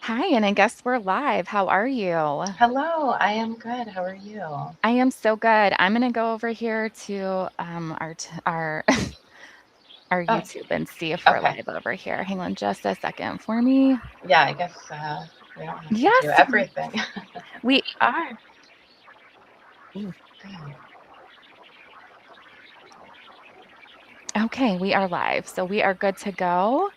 Hi, and I guess we're live. How are you? Hello, I am good. How are you? I am so good. I'm gonna go over here to our our Oh, YouTube and see if we're okay. live over here. Hang on just a second for me. Yeah, I guess we don't have to do Yes, everything. we are. Ooh, Good. okay, we are live, so we are good to go.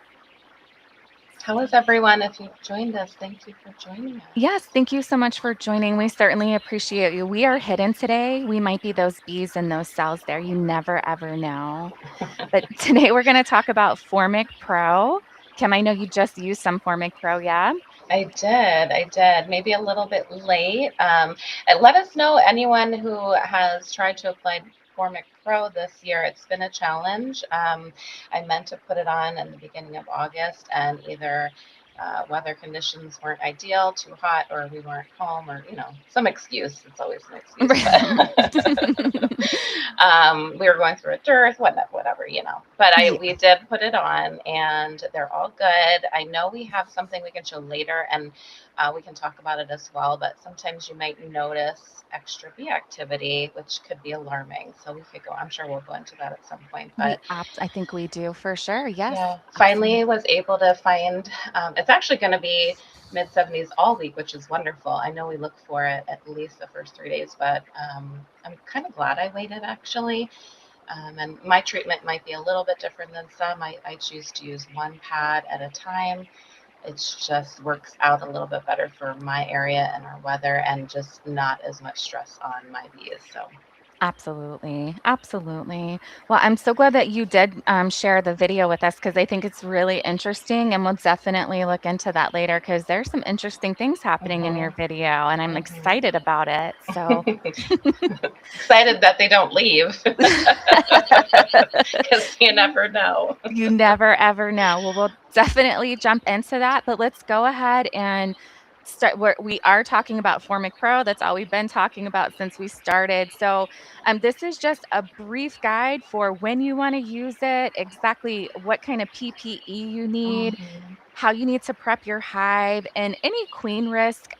How is everyone? If you've joined us, thank you for joining Yes, thank you so much for joining. We certainly appreciate you. We are hidden today. We might be those bees in those cells there. You never ever know. us. But today we're going to talk about Formic Pro. Kim, I know you just used some Formic Pro, yeah? I did. I did. Maybe a little bit late. And let us know anyone who has tried to apply Formic Pro this year. It's been a challenge. I meant to put it on in the beginning of August, and either weather conditions weren't ideal, too hot, or we weren't home, or some excuse. It's always an excuse, but we were going through a dearth, whatever. But Yeah. we did put it on, and they're all good. I know we have something we can show later, and we can talk about it as well. But sometimes you might notice extra bee activity, which could be alarming. So we could go. I'm sure we'll go into that at some point. But I think we do for sure. Yes, yeah, absolutely. finally was able to find. It's actually going to be mid 70s all week, which is wonderful. I know we look for it at least the first 3 days, but I'm kind of glad I waited actually. And my treatment might be a little bit different than some. I choose to use one pad at a time. It just works out a little bit better for my area and our weather, and just not as much stress on my bees. So, Absolutely. Absolutely. Well, I'm so glad that you did share the video with us because I think it's really interesting. And we'll definitely look into that later because there's some interesting things happening in your mhm, video, and I'm mhm. excited about it. So, Excited that they don't leave because you never know. you never ever know. Well, we'll definitely jump into that, but let's go ahead and start. We are talking about Formic Pro. That's all we've been talking about since we started. So, this is just a brief guide for when you want to use it, exactly what kind of PPE you need, Mhm, how you need to prep your hive, and any queen risk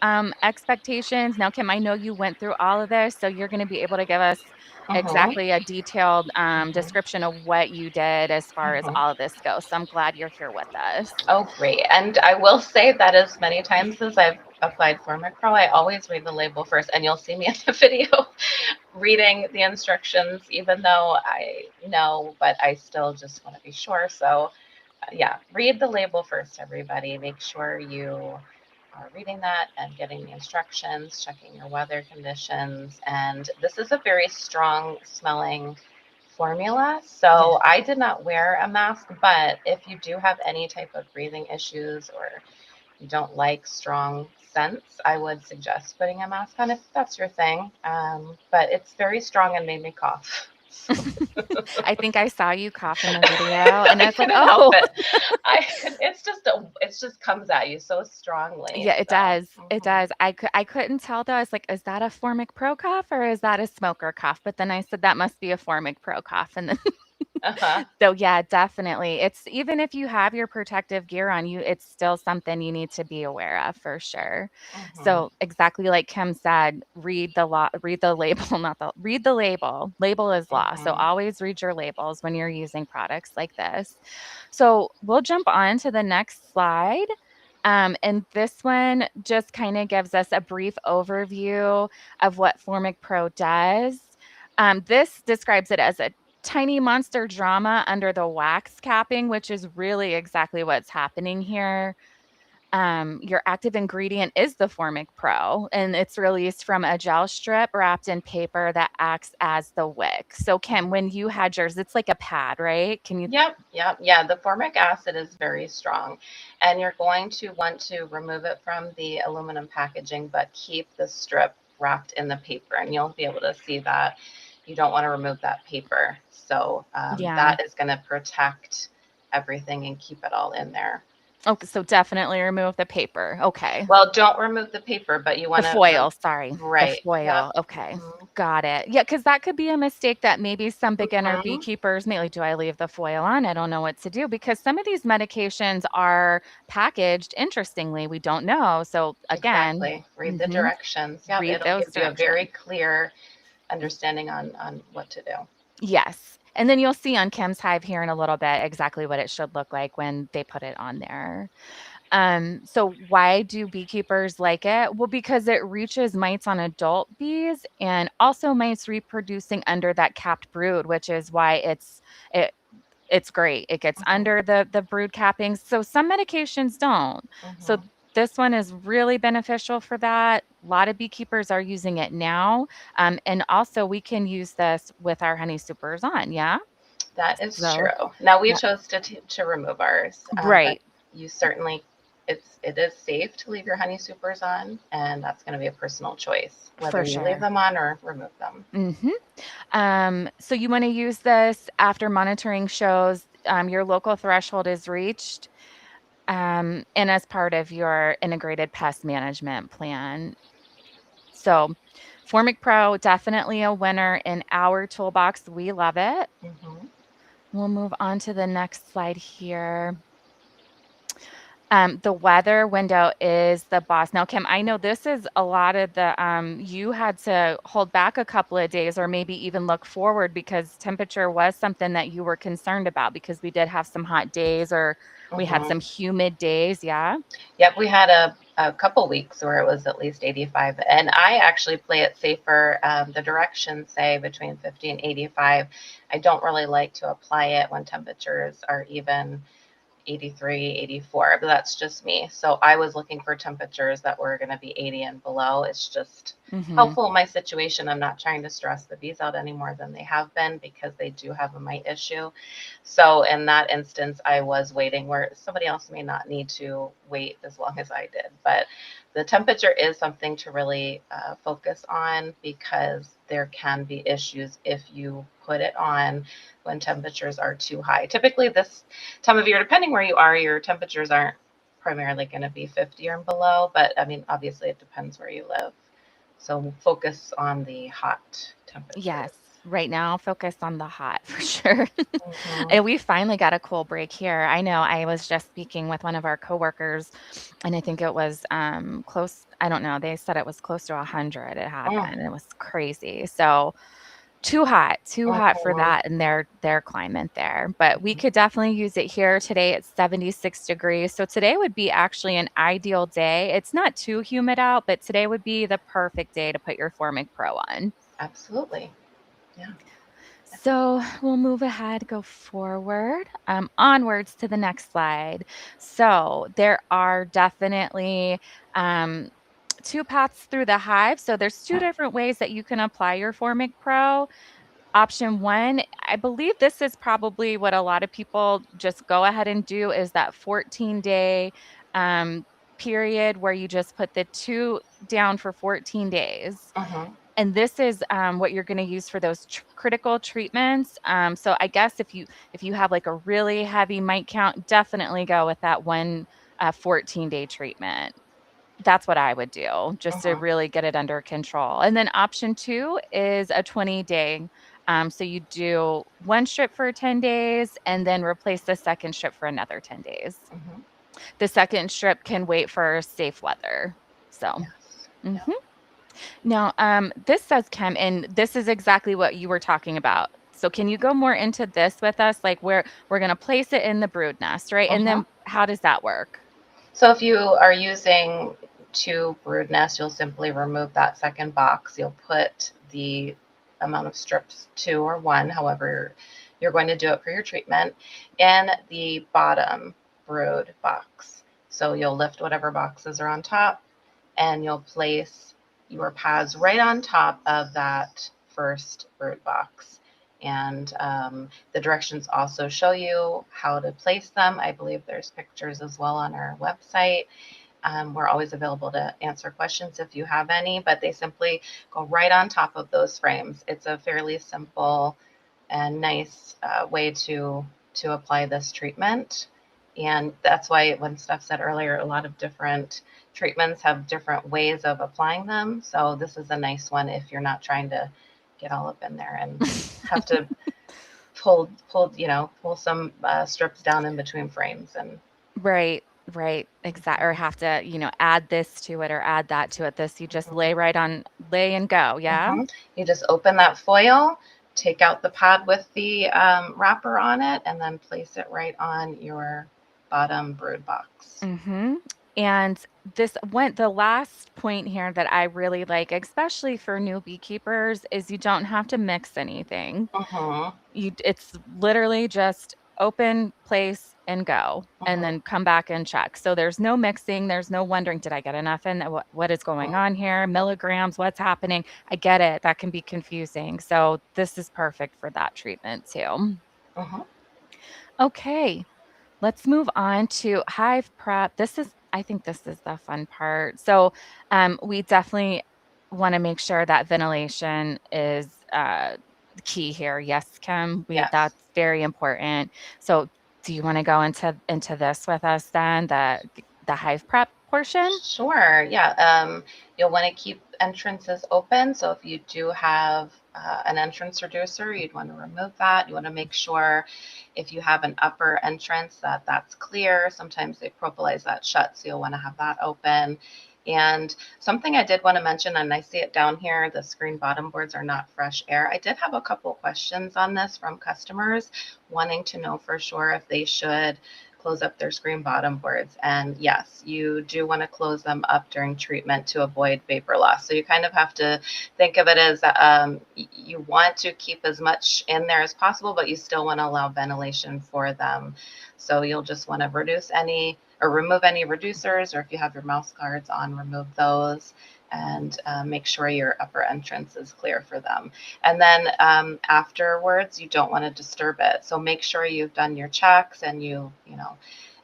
expectations. Now, Kim, I know you went through all of this, so you're going to be able to give us mhm, exactly a detailed mhm, description of what you did as far as mhm. all of this goes. So I'm glad you're here with us. Oh, great. And I will say that as many times as I've applied Formic Pro, I always read the label first, and you'll see me in the video reading the instructions, even though I know, but I still just want to be sure. So, yeah, read the label first, everybody. Make sure you are reading that and getting the instructions, checking your weather conditions. And this is a very strong smelling formula. Yeah. So I did not wear a mask, but if you do have any type of breathing issues or you don't like strong scents, I would suggest putting a mask on if that's your thing. But it's very strong and made me cough. I think I saw you cough in the video and I I was like, couldn't help oh, it. It just comes at you so strongly. yeah, it So, does. It does. I couldn't tell though. I was like, is that a Formic Pro cough or is that a smoker cough? But then I said that must be a Formic Pro cough. And then uh-huh. so yeah, definitely. It's even if you have your protective gear on you, it's still something you need to be aware of for sure. Hmm. So exactly like Kim said, read the law, read the label, not the read the label. Label is law. So Hmm. always read your labels when you're using products like this. So we'll jump on to the next slide. And this one just kind of gives us a brief overview of what Formic Pro does. This describes it as a tiny monster drama under the wax capping, which is really exactly what's happening here. Your active ingredient is the Formic Pro, and it's released from a gel strip wrapped in paper that acts as the wick. So, Kim, when you had yours, it's like a pad, right? Can you? Yep, yep, yeah. The formic acid is very strong, and you're going to want to remove it from the aluminum packaging, but keep the strip wrapped in the paper, and you'll be able to see that you don't want to remove that paper. So Yeah. that is going to protect everything and keep it all in there. Okay, so definitely remove the paper. Okay. Well, don't remove the paper, but you The want to, foil, sorry. The right. Yep. foil. Okay. Hmm. Got it. Yeah, because that could be a mistake that maybe some beginner Hmm. beekeepers may like, do I leave the foil on? I don't know what to do because some of these medications are packaged interestingly. We don't know. So again, Exactly. Read the mhm, directions. Yep. read It'll those give you a very directions. clear understanding on what to do. Yes. And then you'll see on Kim's Hive here in a little bit exactly what it should look like when they put it on there. So why do beekeepers like it? Well, because it reaches mites on adult bees and also mites reproducing under that capped brood, which is why it it's great. It gets Hmm. under the brood cappings. So some medications don't. So Hmm. this one is really beneficial for that. A lot of beekeepers are using it now. And also we can use this with our honey supers on. Yeah. That is So true. Now we yeah, chose to remove ours, but right. you certainly it is safe to leave your honey supers on, and that's going to be a personal choice whether For you leave sure. them on or remove them. Hmm. So you want to use this after monitoring shows your local threshold is reached, and as part of your integrated pest management plan. So, Formic Pro, definitely a winner in our toolbox. We love it. Hmm. We'll move on to the next slide here. The weather window is the boss. Now, Kim, I know this is a lot of the, you had to hold back a couple of days or maybe even look forward because temperature was something that you were concerned about because we did have some hot days or we had Hmm. some humid days. Yeah. Yep, we had a couple weeks where it was at least 85, and I actually play it safer. The directions say between 50 and 85. I don't really like to apply it when temperatures are even 83, 84, but that's just me. So I was looking for temperatures that were going to be 80 and below. It's just Mm-hmm. helpful in my situation. I'm not trying to stress the bees out any more than they have been because they do have a mite issue. So in that instance, I was waiting where somebody else may not need to wait as long as I did. But the temperature is something to really focus on because there can be issues if you put it on when temperatures are too high. Typically, this time of year, depending where you are, your temperatures aren't primarily going to be 50 or below, but I mean, obviously, it depends where you live. So focus on the hot temperatures. Yes. Right now, focus on the hot for sure. Hmm. And we finally got a cool break here. I know I was just speaking with one of our coworkers, and I think it was close. I don't know. They said it was close to 100. It had Mm. been. It was crazy. So too hot for Hmm. that in their climate there. But we Hmm. could definitely use it here today. It's 76 degrees. So today would be actually an ideal day. It's not too humid out, but today would be the perfect day to put your Formic Pro on. Absolutely. Yeah. So we'll move ahead, go forward, onwards to the next slide. So there are definitely um, two paths through the hive. So there's two different ways that you can apply your Formic Pro. Option one, I believe this is probably what a lot of people just go ahead and do is that 14-day period where you just put the two down for 14 days Hmm. and this is what you're going to use for those critical treatments. So I guess if you have like a really heavy mite count, definitely go with that one 14-day treatment. That's what I would do just to Hmm. really get it under control. And then option two is a 20-day. So you do one strip for 10 days and then replace the second strip for another 10 days. Hmm. The second strip can wait for safe weather. So. Yes. Mhm. Yeah. Now, this says Kim, and this is exactly what you were talking about. So, can you go more into this with us? Like, where we're going to place it in the brood nest, right? And Hmm. then how does that work? So if you are using two brood nests, you'll simply remove that second box. You'll put the amount of strips, two or one, however you're going to do it for your treatment, in the bottom brood box. So you'll lift whatever boxes are on top and you'll place your pads right on top of that first brood box. And the directions also show you how to place them. I believe there's pictures as well on our website. We're always available to answer questions if you have any, but they simply go right on top of those frames. It's a fairly simple and nice way to apply this treatment. And that's why when Steph said earlier, a lot of different treatments have different ways of applying them. So this is a nice one if you're not trying to get all up in there and have to pull some strips down in between frames and. Right, right, exact or have to, add this to it or add that to it. This you just lay and go, yeah? Mhm. You just open that foil, take out the pad with the wrapper on it, and then place it right on your bottom brood box. Mhm. And the last point here that I really like, especially for new beekeepers, is you don't have to mix anything. Mhm. It's literally just open, place, and go, and Mhm. then come back and check. So there's no mixing, there's no wondering, did I get enough in? What is going Mhm. on here? Milligrams, what's happening? I get it. That can be confusing. So this is perfect for that treatment too. Mhm. Okay. Let's move on to hive prep. I think this is the fun part. So, we definitely want to make sure that ventilation is key here. Yes, Kim, Yes. that's very important. So, do you want to go into this with us then, the hive prep portion? Sure. Yeah. You'll want to keep entrances open. So if you do have an entrance reducer, you'd want to remove that. You want to make sure if you have an upper entrance that that's clear. Sometimes they propolize that shut, so you'll want to have that open. And something I did want to mention, and I see it down here, the screen bottom boards are not fresh air. I did have a couple questions on this from customers wanting to know for sure if they should close up their screen bottom boards. And yes, you do want to close them up during treatment to avoid vapor loss. So you kind of have to think of it as you want to keep as much in there as possible, but you still want to allow ventilation for them. So you'll just want to reduce any or remove any reducers, or if you have your mouse guards on, remove those and make sure your upper entrance is clear for them. And then afterwards, you don't want to disturb it. So make sure you've done your checks and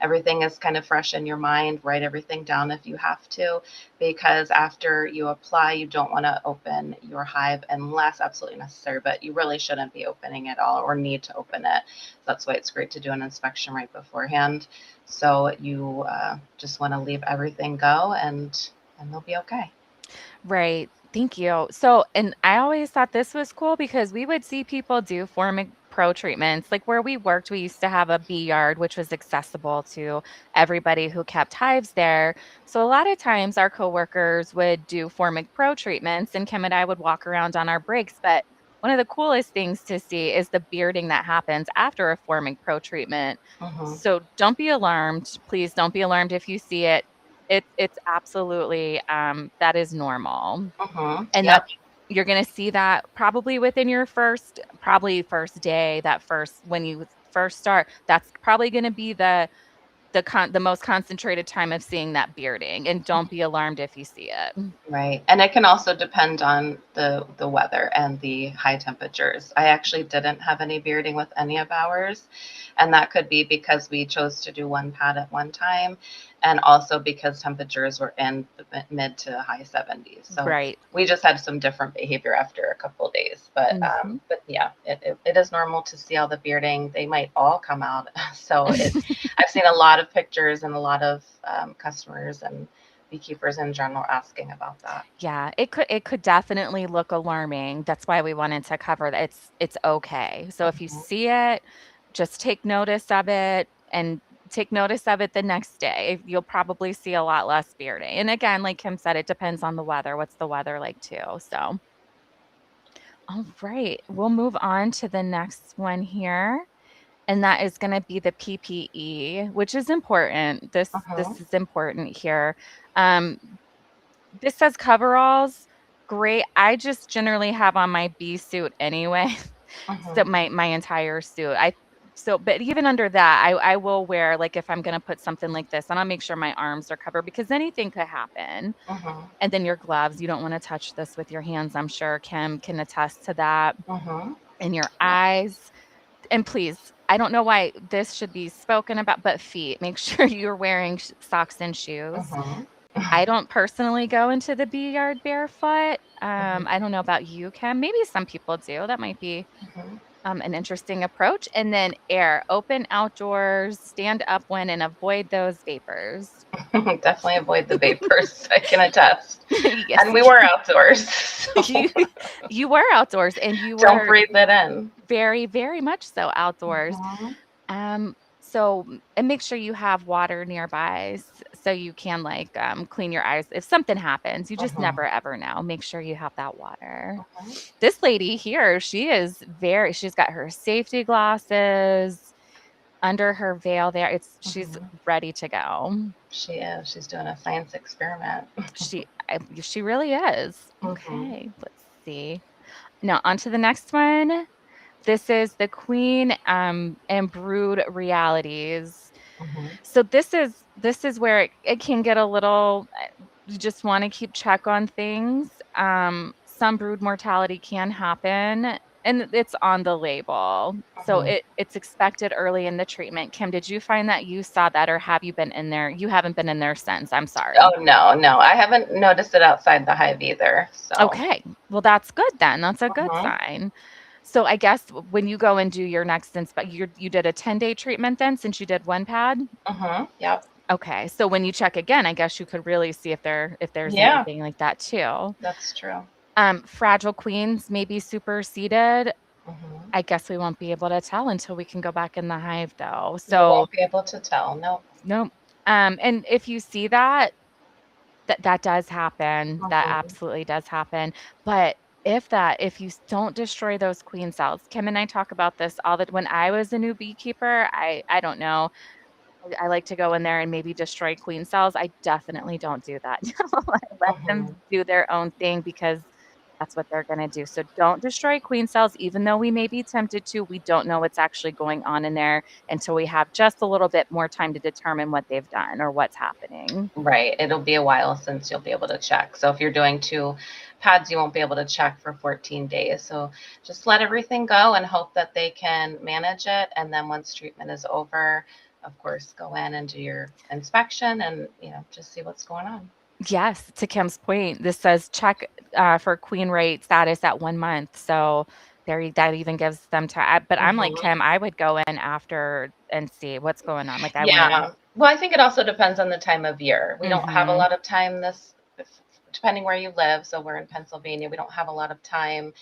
everything is kind of fresh in your mind. Write everything down if you have to, because after you apply, you don't want to open your hive unless absolutely necessary, but you really shouldn't be opening it all or need to open it. So that's why it's great to do an inspection right beforehand. So you just want to leave everything go and they'll be okay. Right. Thank you. So, and I always thought this was cool because we would see people do Formic Pro treatments. Like where we worked, we used to have a bee yard, which was accessible to everybody who kept hives there. So, a lot of times our coworkers would do Formic Pro treatments, and Kim and I would walk around on our breaks. But one of the coolest things to see is the bearding that happens after a Formic Pro treatment. Mm-hmm. So, don't be alarmed. Please don't be alarmed if you see it. It's absolutely, that is normal, Mm-hmm. and that Yep. you're gonna see that probably within your probably first day, that first when you first start, that's probably gonna be the most concentrated time of seeing that bearding, and don't be alarmed if you see it. Right. And it can also depend on the weather and the high temperatures. I actually didn't have any bearding with any of ours, and that could be because we chose to do one pad at one time and also because temperatures were in the mid to high 70s. So Right. we just had some different behavior after a couple of days. Mhm. But yeah, it is normal to see all the bearding. They might all come out. So I've seen a lot of pictures and a lot of customers and beekeepers in general asking about that. Yeah, it could definitely look alarming. That's why we wanted to cover that it's okay. So if you Mhm. see it, just take notice of it and take notice of it the next day. You'll probably see a lot less bearding. And again, like Kim said, it depends on the weather. What's the weather like too? So, all right, we'll move on to the next one here. And that is going to be the PPE, which is important. This Mhm. is important here. Um, this says coveralls. Great. I just generally have on my bee suit anyway. So Mhm. my entire suit. But even under that, I will wear, like, if I'm gonna put something like this, and I'll make sure my arms are covered because anything could happen. Mhm. And then your gloves, you don't want to touch this with your hands. I'm sure Kim can attest to that. Mhm. And your Yep. eyes. And please, I don't know why this should be spoken about, but feet. Make sure you're wearing socks and shoes. Mhm. I don't personally go into the bee yard barefoot. Mhm. I don't know about you, Kim. Maybe some people do. That might be. Mhm. An interesting approach. And then air, open outdoors, stand up when, and avoid those vapors. Definitely avoid the vapors. I can attest. Yes, And we were outdoors, so you you were outdoors, and you don't were breathe it in. very, very much so outdoors. Mhm. And make sure you have water nearby so you can like clean your eyes if something happens. You just Mhm. never ever know. Make sure you have that water. Mhm. This lady here, she's got her safety glasses under her veil there. She's Mhm. ready to go. She is. She's doing a science experiment. She really is. Mhm. Okay, let's see. Now on to the next one. This is the Queen and Brood Realities. Mhm. So this is where it can get a little you just want to keep check on things. Some brood mortality can happen and it's on the label. So Mhm. it's expected early in the treatment. Kim, did you find that you saw that or have you been in there? You haven't been in there since. I'm Oh sorry. no, no, I haven't noticed it outside the hive either. So. Okay. Well, that's good then. That's a good Mhm. sign. So I guess when you go and do your next you did a 10-day treatment then since you did one pad? Mhm. Yep. Okay. So when you check again, I guess you could really see if there's Yeah, anything like that too. that's true. Fragile queens may be superseded. Mhm. I guess we won't be able to tell until we can go back in the hive though. You So won't be able to tell. No. no. And if you see that does happen. That Mhm. absolutely does happen. But if you don't destroy those queen cells, Kim and I talk about this all the when I was a new beekeeper, I don't know. I like to go in there and maybe destroy queen cells. I definitely don't do that. I let Mhm. them do their own thing because that's what they're going to do. So don't destroy queen cells, even though we may be tempted to. We don't know what's actually going on in there until we have just a little bit more time to determine what they've done or what's happening. Right. It'll be a while since you'll be able to check. So if you're doing 2 pads, you won't be able to check for 14 days. So just let everything go and hope that they can manage it. And then once treatment is over, of course, go in and do your inspection and, just see what's going on. Yes, to Kim's point, this says check for queen rate status at 1 month. So that even gives them time. But I'm like Mhm. Kim, I would go in after and see what's going on. Like I wouldn't. Yeah. Well, I think it also depends on the time of year. We don't have a Hmm. lot of time depending where you live. So we're in Pennsylvania. We don't have a lot of time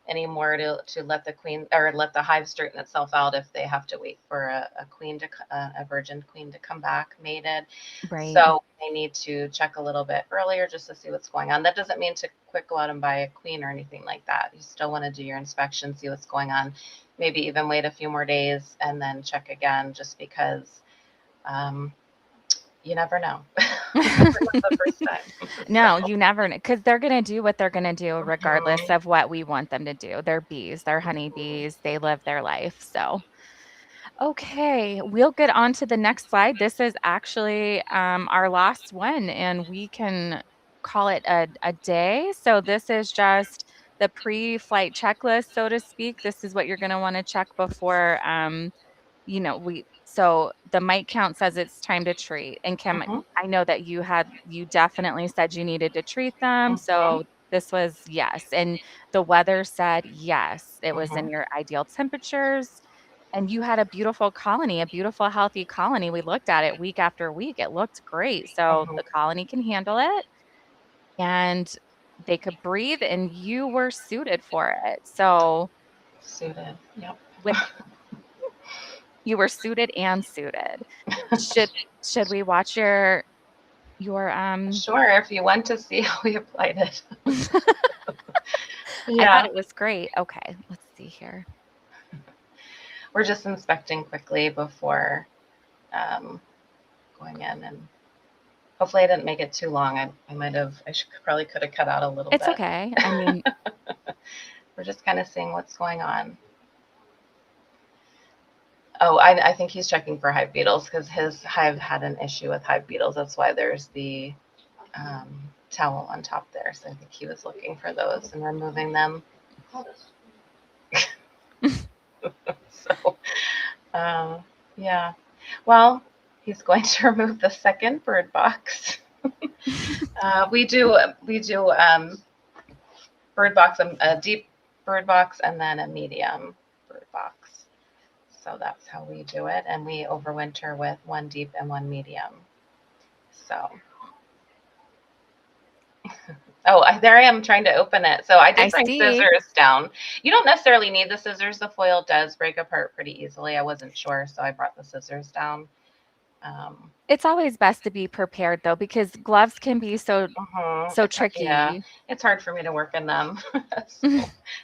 anymore to let the queen or let the hive straighten itself out if they have to wait for a queen a virgin queen to come back mated. Right. So they need to check a little bit earlier just to see what's going on. That doesn't mean to quick go out and buy a queen or anything like that. You still want to do your inspection, see what's going on. Maybe even wait a few more days and then check again just because um, you never know. You never know the first time. No, you never know because they're going to do what they're going to do regardless Mhm, of what we want them to do. They're bees, they're mhm, honeybees, they live their life. So, okay, we'll get on to the next slide. This is actually our last one, and we can call it a day. So, this is just the pre flight checklist, so to speak. This is what you're going to want to check before so the mite count says it's time to treat. And Kim, mhm, I know that you definitely said you needed to treat them. mhm, So this was yes. And the weather said yes. It was in mhm, your ideal temperatures. And you had a beautiful colony, a beautiful, healthy colony. We looked at it week after week. It looked great. So mhm. the colony can handle it and they could breathe, and you were suited for it. So Suited. Yep. with you were suited and suited. Should should we watch your Sure, if you want to see how we applied it. I thought Yeah, it was great. Okay, let's see here. we're just inspecting quickly before um, going in, and hopefully I didn't make it too long. Probably could have cut out a little It's bit. okay. I mean, We're just kind of seeing what's going on. Oh, I think he's checking for hive beetles because his hive had an issue with hive beetles. That's why there's the towel on top there. So I think he was looking for those and removing them. So, uh, yeah. Well, he's going to remove the second bird box. We do bird box, a deep bird box, and then a medium bird So that's how we do it. And we overwinter with one deep and one medium. So, oh, there I am trying to open it. So I I did bring see. scissors down. You don't necessarily need the scissors. The foil does break apart pretty easily. I wasn't sure, so I brought the scissors down. It's always best to be prepared though, because gloves can be so It's hard, yeah, tricky. it's hard for me to work in them. So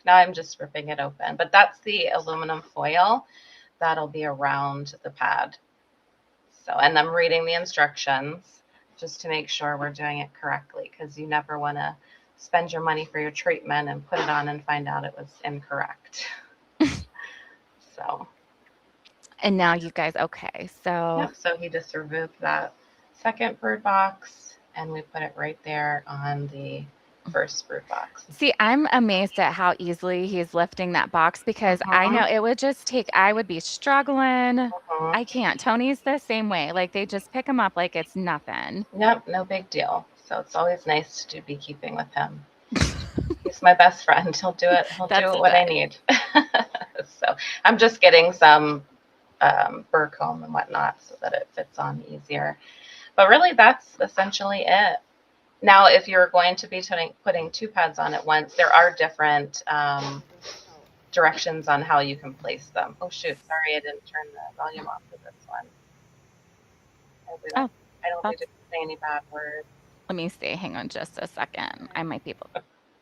now I'm just ripping it open. But that's the aluminum foil that'll be around the pad. So, and I'm reading the instructions just to make sure we're doing it correctly, because you never want to spend your money for your treatment and put it on and find out it was incorrect. So, And now you guys, okay, so yep. So he just removed that second brood box and we put it right there on the first brood box. see, I'm amazed at how easily he's lifting that box because I Mm-hmm. know it would just take, I would be struggling. Mm-hmm. I can't. Tony's the same way. Like they just pick him up like it's nothing. Yep, no big deal. So it's always nice to be keeping with him. He's my best friend. He'll do it. He'll do That's what I good. need. So I'm just getting some burr comb and whatnot so that it fits on easier. But really, that's essentially it. Now, if you're going to be putting two pads on at once, there are different directions on how you can place them. Oh shoot, sorry, I didn't turn the volume off for this one. Oh, I don't need that's, to say any bad words. let me see. Hang on just a second. I might be able.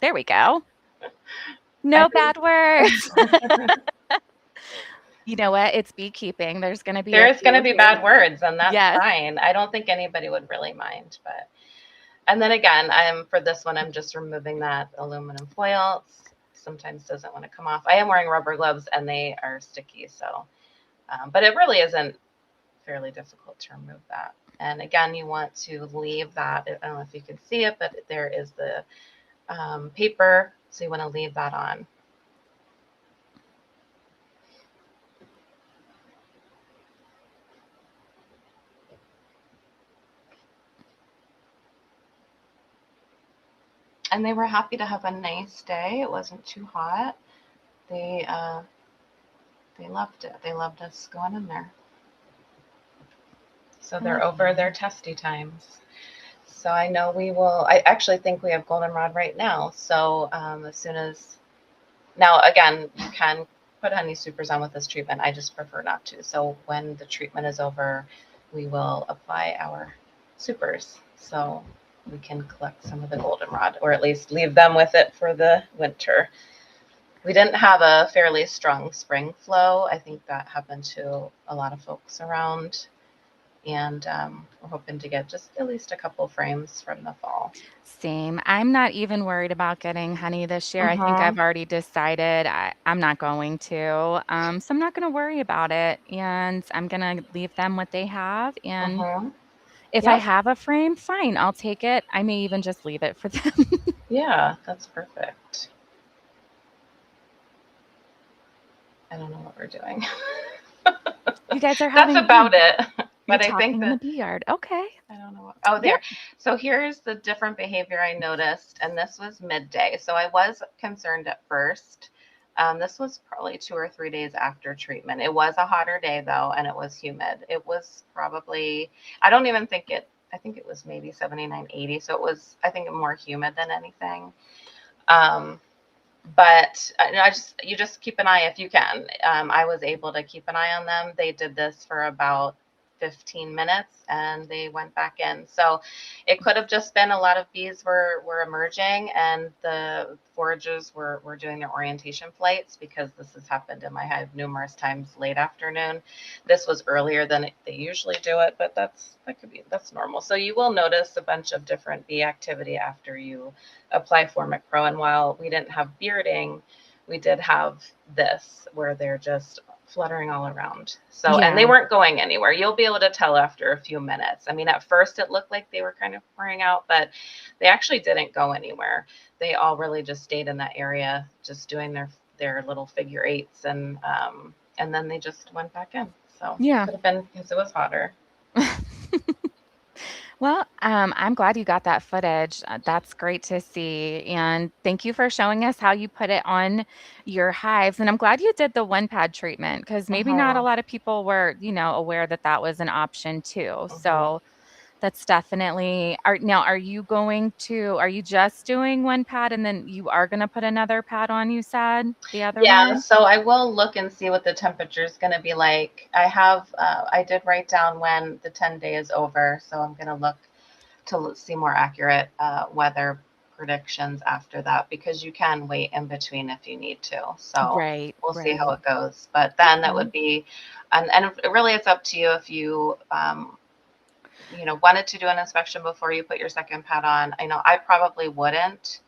There we go. I No think bad words. You know what? It's beekeeping. There's going to be a there's going to few be here. bad words, and that's Yes. fine. I don't think anybody would really mind. But and then again, I'm for this one, I'm just removing that aluminum foil. Sometimes doesn't want to come off. I am wearing rubber gloves, and they are sticky. So, but it really isn't fairly difficult to remove that. And again, you want to leave that. I don't know if you can see it, but there is the paper, so you want to leave that on. And they were happy to have a nice day. It wasn't too hot. They they loved it. They loved us going in there. So they're over their testy times. So I know we will. I actually think we have goldenrod right now. So as soon as now, again, you can put honey supers on with this treatment. I just prefer not to. So when the treatment is over, we will apply our supers. So we can collect some of the goldenrod, or at least leave them with it for the winter. We didn't have a fairly strong spring flow. I think that happened to a lot of folks around. And we're hoping to get just at least a couple frames from the fall. Same. I'm not even worried about getting honey this year. I think Mm-hmm. I've already decided I'm not going to. So I'm not going to worry about it. And I'm going to leave them what they have. And Mm-hmm. if I Yep. have a frame, fine, I'll take it. I may even just leave it for them. Yeah, that's perfect. I don't know what we're doing. You guys are That's having fun. about it. You're But I think talking in the that bee yard. Okay. I don't know. Oh, Yep. there. So here's the different behavior I noticed, and this was midday. So I was concerned at first. This was probably 2 or 3 days after treatment. It was a hotter day though, and it was humid. It was probably, I don't even think it, I think it was maybe 79, 80. So it was, I think, more humid than anything. Um, but you just keep an eye if you can. I was able to keep an eye on them. They did this for about 15 minutes and they went back in. So it could have just been a lot of bees were emerging and the foragers were doing their orientation flights, because this has happened in my hive numerous times late afternoon. This was earlier than they usually do it, but that's normal. So you will notice a bunch of different bee activity after you apply Formic Pro. And while we didn't have bearding, we did have this where they're just fluttering all around. So, and they Yeah. weren't going anywhere. You'll be able to tell after a few minutes. I mean, at first it looked like they were kind of wearing out, but they actually didn't go anywhere. They all really just stayed in that area, just doing their little figure eights, and then they just went back in. So Yeah. could have been because it was hotter. Well, I'm glad you got that footage. That's great to see. And thank you for showing us how you put it on your hives. And I'm glad you did the one pad treatment because maybe not a Hmm. lot of people were, aware that that was an option too. Hmm. So that's definitely are you are you just doing one pad and then you are going to put another pad on, you said, the other Yeah, one? so I will look and see what the temperature is going to be like. I did write down when the 10-day is over, so I'm going to look to see more accurate weather predictions after that because you can wait in between if you need to. So Right, we'll see how right. it goes. But then that Okay. would be, and it really it's up to you if you, wanted to do an inspection before you put your second pad on. I know I probably wouldn't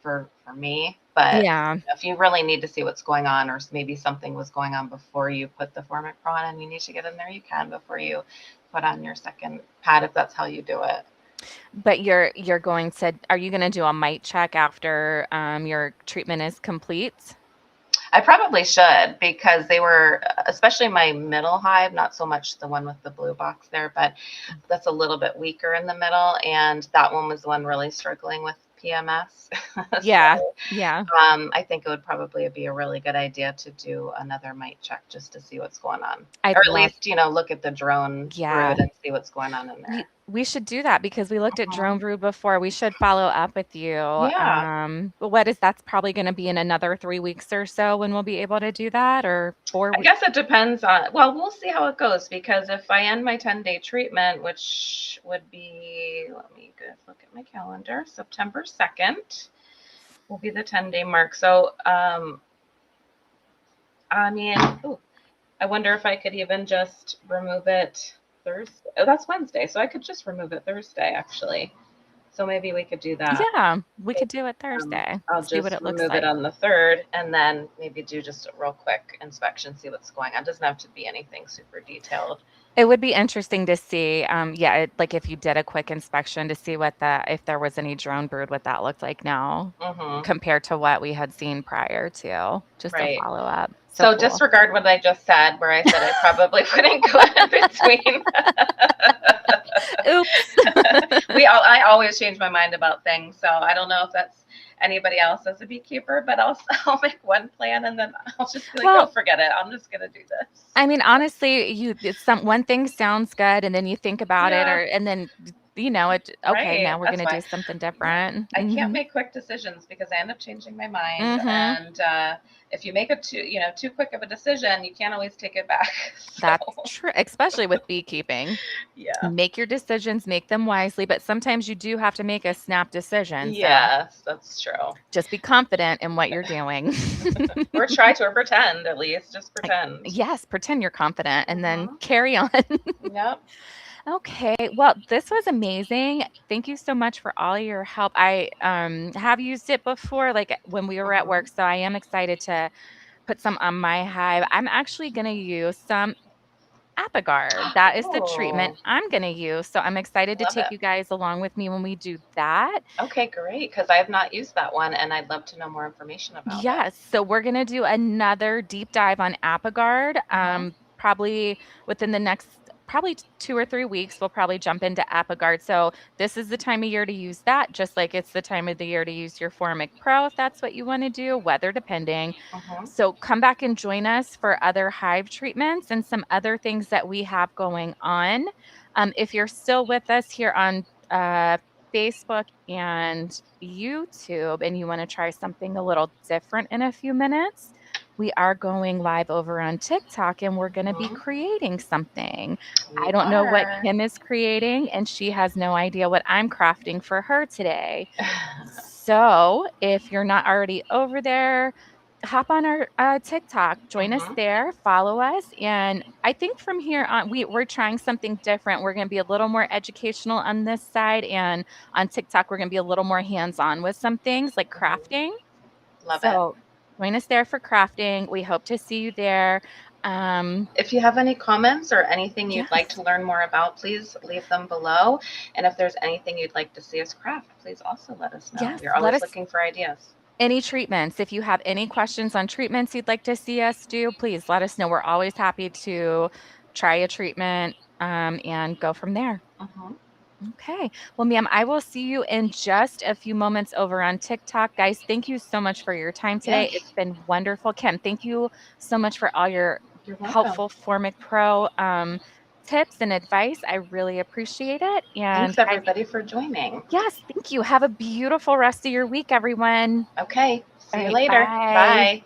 for me, but Yeah. if you really need to see what's going on, or maybe something was going on before you put the Formic Pro on and you need to get in there, you can before you put on your second pad if that's how you do it. But you're going to are you going to do a mite check after your treatment is complete? I probably should because they were, especially my middle hive, not so much the one with the blue box there, but that's a little bit weaker in the middle. And that one was the one really struggling with PMS. Yeah. So Yeah. I think it would probably be a really good idea to do another mite check just to see what's going on. Or I'd at love least, look at the drone yeah. brood and see what's going on in there. We should do that because we looked at drone Mhm. brew before. We should follow up with you. Yeah. But what is that's probably going to be in another 3 weeks or so when we'll be able to do that, or four I weeks. guess it depends on, well, we'll see how it goes because if I end my 10-day treatment, which would be, let me look at my calendar, September 2nd will be the 10-day mark. So, I mean, ooh, I wonder if I could even just remove it Thursday. Oh, that's Wednesday. So I could just remove it Thursday, actually. So maybe we could do that. Yeah, we Maybe, could do it Thursday. I'll See what just it looks remove it like. on the 3rd and then maybe do just a real quick inspection, see what's going on. It doesn't have to be anything super detailed. It would be interesting to see, yeah, like if you did a quick inspection to see if there was any drone brood, what that looked like now Mm-hmm. compared to what we had seen prior to, just a Right. follow up. So So cool. disregard what I just said, where I said I probably wouldn't go in between. Oops. I always change my mind about things, so I don't know if that's anybody else as a beekeeper, but I'll make one plan and then I'll just be like, oh, Well, forget it. I'm just gonna do this. I mean, honestly, it's one thing sounds good, and then you think about it, Yeah, and then okay, right. now we're That's gonna why. do something Yeah, different. I can't Hmm. make quick decisions because I end up changing my mind. Hmm. And if you make it too quick of a decision, you can't always take it back. So That's true, especially with beekeeping. yeah. Make your decisions, make them wisely, but sometimes you do have to make a snap decision. So Yes, that's true. just be confident in what you're doing. Or try to, or pretend at least. Just Like, pretend. yes, pretend you're confident and then Hmm. carry on. Yep. Okay. Well, this was amazing. Thank you so much for all your help. I have used it before, like when we were at Hmm. work. So I am excited to put some on my hive. I'm actually going to use some Apigard. That is the treatment Oh, I'm going to use. So I'm excited to love take it. you guys along with me when we do that. Okay, great. Because I have not used that one, and I'd love to know more information about it. Yes. So we're going to do another deep dive on Apigard. Hmm. Probably within the next probably 2 or 3 weeks, we'll probably jump into Apigard. So this is the time of year to use that, just like it's the time of the year to use your Formic Pro if that's what you want to do, weather depending. Hmm. So come back and join us for other hive treatments and some other things that we have going on. If you're still with us here on Facebook and YouTube and you want to try something a little different in a few minutes, we are going live over on TikTok and we're going to be Hmm. creating something. We I don't know what are. Kim is creating, and she has no idea what I'm crafting for her today. So if you're not already over there, hop on our TikTok, join us Hmm. there, follow us. And I think from here on, we're trying something different. We're going to be a little more educational on this side. And on TikTok, we're going to be a little more hands on with some things like Hmm. crafting. Love it. So join us there for crafting. We hope to see you there. Um, If you have any comments or anything you'd like yes, to learn more about, please leave them below. And if there's anything you'd like to see us craft, please also let us know. yes. We're Let always us looking for ideas. any treatments. If you have any questions on treatments you'd like to see us do, please let us know. We're always happy to try a treatment and go from there. Hmm. Okay. Well, ma'am, I will see you in just a few moments over on TikTok. Guys, thank you so much for your time today. It's Yes, been wonderful. Kim, thank you so much for all your you're welcome. helpful Formic Pro tips and advice. I really appreciate it. And Thanks guys, everybody for joining. yes, thank you. Have a beautiful rest of your week, everyone. Okay, All see you right. later. Bye. Bye.